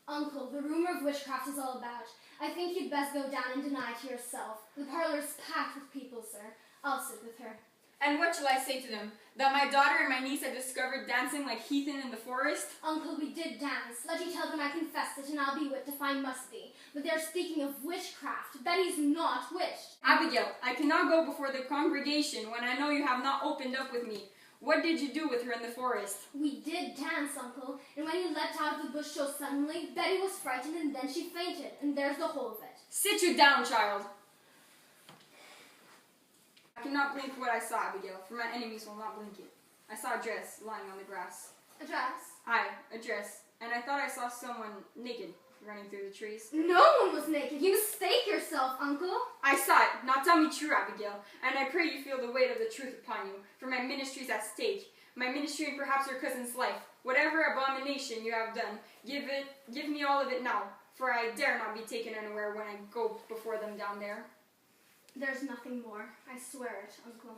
Uncle, the rumor of witchcraft is all about. I think you'd best go down and deny it to yourself. The parlor's packed with people, sir. I'll sit with her. And what shall I say to them? That my daughter and my niece have discovered dancing like heathen in the forest? Uncle, we did dance. Let you tell them I confessed it, and I'll be whipped if I must be. But they're speaking of witchcraft. Betty's not witched. Abigail, I cannot go before the congregation when I know you have not opened up with me. What did you do with her in the forest? We did dance, Uncle, and when you leapt out of the bush so suddenly, Betty was frightened and then she fainted, and there's the whole of it. Sit you down, child. I cannot blink what I saw, Abigail, for my enemies will not blink it. I saw a dress lying on the grass. A dress? Aye, a dress, and I thought I saw someone naked running through the trees. No one was naked. You mistake yourself, Uncle. I saw it. Now tell me true, Abigail, and I pray you feel the weight of the truth upon you, for my ministry's at stake. My ministry and perhaps your cousin's life. Whatever abomination you have done, give me all of it now, for I dare not be taken unaware when I go before them down there. There's nothing more. I swear it, Uncle.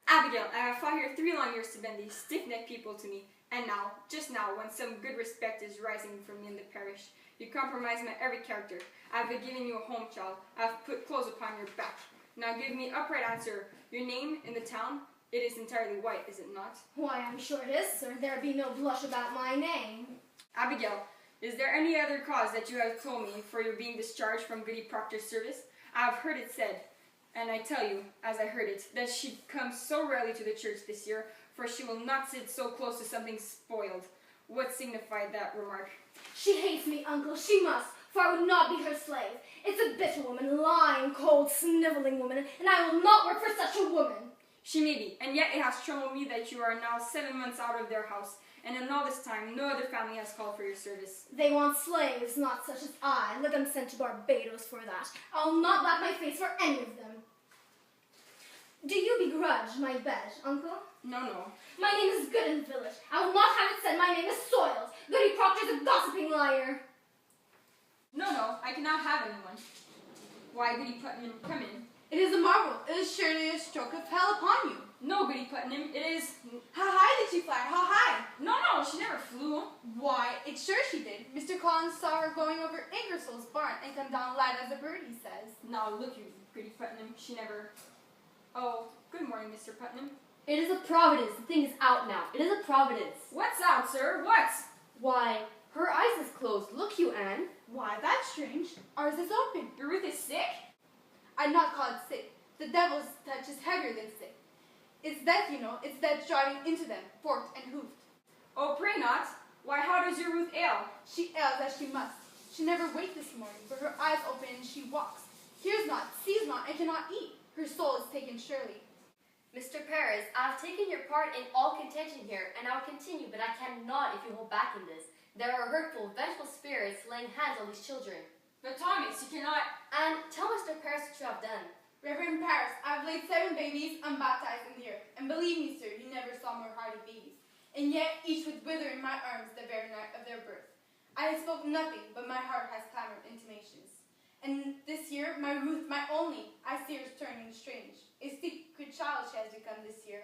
Abigail, I have fought here 3 long years to bend these stiff-necked people to me, and now, just now, when some good respect is rising from me in the parish, you compromise my every character. I have given you a home, child. I have put clothes upon your back. Now give me upright answer. Your name in the town, it is entirely white, is it not? Why, I'm sure it is, sir. There be no blush about my name. Abigail, is there any other cause that you have told me for your being discharged from Goody Proctor's service? I have heard it said, and I tell you, as I heard it, that she comes so rarely to the church this year, for she will not sit so close to something spoiled. What signified that remark? She hates me, Uncle. She must, for I would not be her slave. It's a bitter woman, lying, cold, sniveling woman, and I will not work for such a woman. She may be, and yet it has troubled me that you are now 7 months out of their house, and in all this time no other family has called for your service. They want slaves, not such as I. Let them send to Barbados for that. I will not black my face for any of them. Do you begrudge my bed, Uncle? No. My name is good in the village. I will not have it said my name is soiled. Goody Proctor's a gossiping liar. No, I cannot have anyone. Why, Goody Putnam, come in. It is a marvel. It is surely a stroke of hell upon you. No, Goody Putnam, it is... How high did she fly? How high? No, she never flew. Why, it's sure she did. Mr. Collins saw her going over Ingersoll's barn and come down light as a bird, he says. Now, look you, Goody Putnam, she never... Oh, good morning, Mr. Putnam. It is a providence. The thing is out now. It is a providence. What's out, sir? What? Why, her eyes is closed. Look you, Anne. Why, that's strange. Ours is open. Your Ruth is sick? I'd not call it sick. The devil's touch is heavier than sick. It's death, you know. It's death driving into them, forked and hoofed. Oh, pray not. Why, how does your Ruth ail? She ails as she must. She never waked this morning, but her eyes open and she walks. Hears not, sees not, and cannot eat. Her soul is taken surely. Mr. Paris, I have taken your part in all contention here, and I will continue, but I cannot if you hold back in this. There are hurtful, vengeful spirits laying hands on these children. But Thomas, you cannot... And tell Mr. Paris what you have done. Reverend Paris, I have laid 7 babies unbaptized in the earth, and believe me, sir, you never saw more hardy babies. And yet each would wither in my arms the very night of their birth. I have spoken nothing, but my heart has clamored intimations. And this year, my Ruth, my only, I see her turning strange. A secret child she has become this year.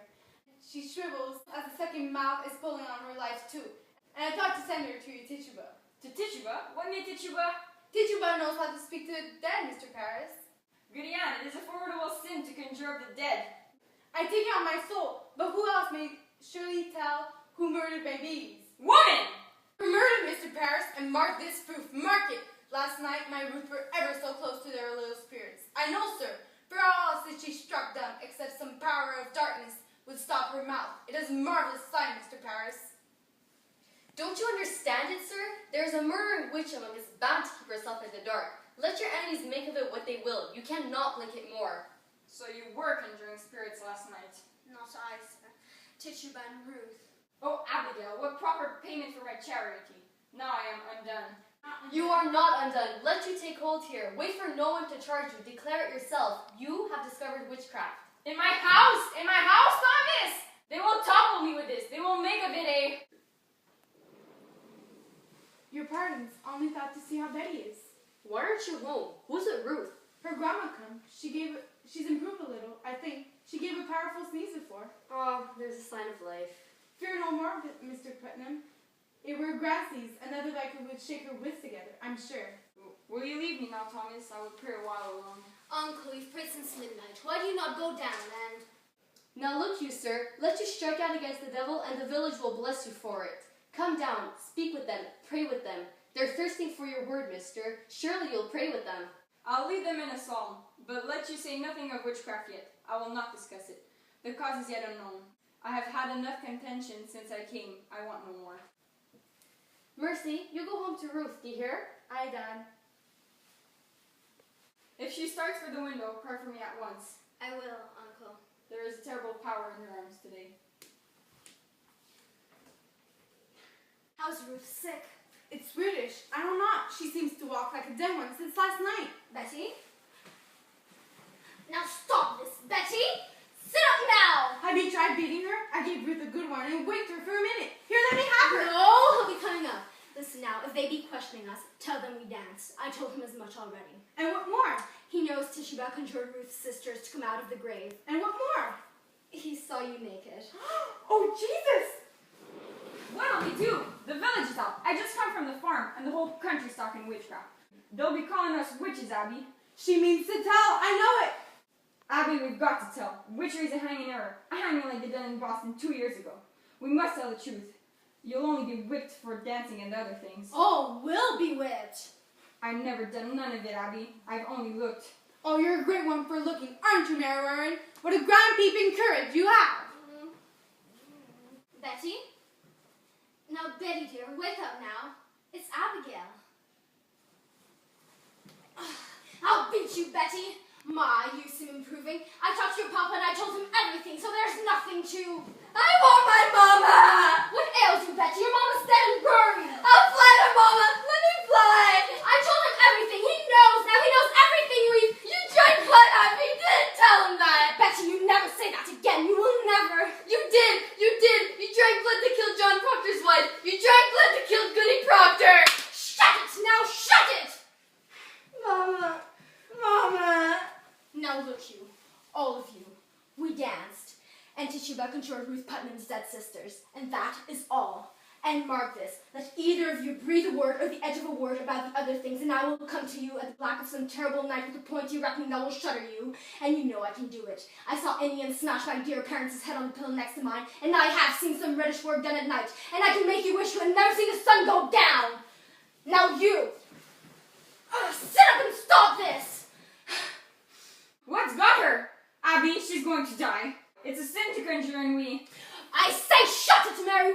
She shrivels as the second mouth is pulling on her life too. And I thought to send her to your Tituba. To Tituba? What made Tituba? Tituba knows how to speak to the dead, Mr. Paris. Goody Anne, it is a formidable sin to conjure up the dead. I take it on my soul, but who else may surely tell who murdered my babies? Woman! Murdered, Mr. Paris, and mark this proof. Mark it! Last night, my Ruth were ever so close to their little spirits. I know, sir, for how else did she struck dumb, except some power of darkness would stop her mouth. It is a marvelous sign, Mr. Paris. Don't you understand it, sir? There is a murdering witch among us, bound to keep herself in the dark. Let your enemies make of it what they will. You cannot blink it more. So you were conjuring spirits last night? Not I, sir. Tituba and Ruth. Oh, Abigail, what proper payment for my charity? Now I am undone. You are not undone. Let you take hold here. Wait for no one to charge you. Declare it yourself. You have discovered witchcraft. In my house, Thomas! They will topple me with this. They will make of it a... Your pardons, only thought to see how Betty is. Why aren't you home? Who's it, Ruth? Her grandma come. She's improved a little, I think. She gave a powerful sneeze before. Oh, there's a sign of life. Fear no more, Mr. Putnam. It were Grassie's, another like her would shake her wits together, I'm sure. Will you leave me now, Thomas? I will pray a while alone. Uncle, we've prayed since midnight. Why do you not go down and... Now look you, sir, let you strike out against the devil, and the village will bless you for it. Come down, speak with them, pray with them. They're thirsting for your word, mister. Surely you'll pray with them. I'll lead them in a psalm, but let you say nothing of witchcraft yet. I will not discuss it. The cause is yet unknown. I have had enough contention since I came. I want no more. Mercy, you go home to Ruth, do you hear? Aye, Dad. If she starts for the window, cry for me at once. I will, Uncle. There is terrible power in your arms today. How's Ruth sick? It's British. I don't know. She seems to walk like a dead one since last night. Betty? Now stop this, Betty! Sit up now! Have you tried beating her? I gave Ruth a good one and waked her for a minute. Here, let me have her. No, he'll be coming up. Listen now, if they be questioning us, tell them we danced. I told him as much already. And what more? He knows Tishba conjured Ruth's sisters to come out of the grave. And what more? He saw you naked. Oh, Jesus! What'll we do? The village is out. I just come from the farm, and the whole country's talking witchcraft. They'll be calling us witches, Abby. She means to tell. I know it. Abby, we've got to tell. Witchery's a hanging error. A hanging like they done in Boston 2 years ago. We must tell the truth. You'll only be whipped for dancing and other things. Oh, we'll be whipped. I've never done none of it, Abby. I've only looked. Oh, you're a great one for looking, aren't you, Mary Warren? What a grand peeping courage you have. Betty? Now, Betty dear, wake up now. It's Abigail. I'll beat you, Betty. My, you seem improving. I talked to your papa and I told him everything, so there's nothing to... I want my mama! What ails you, Betty? Your mama's dead and buried. I'll fly to mama. Let me fly. I told him everything. He knows now. He knows everything you drank blood out of me. You didn't tell him that. Betty, you never say that again. You will never. You did! You drank blood to kill John Proctor's wife! You drank blood to kill Goody Proctor! Shut it! Now shut it! Mama. Mama. Now look you, all of you, we danced, and Tituba conjured Ruth Putnam's dead sisters, and that is all. And mark this, let either of you breathe a word or the edge of a word about the other things, and I will come to you at the black of some terrible night with a pointy reckoning that will shudder you, and you know I can do it. I saw Indians smash my dear parents' head on the pillow next to mine, and I have seen some reddish work done at night, and I can make you wish you had never seen the sun go down. Now you, sit up and stop this! What's got her? Abby, she's going to die. It's a sin to conjure and we... I say shut it, Mary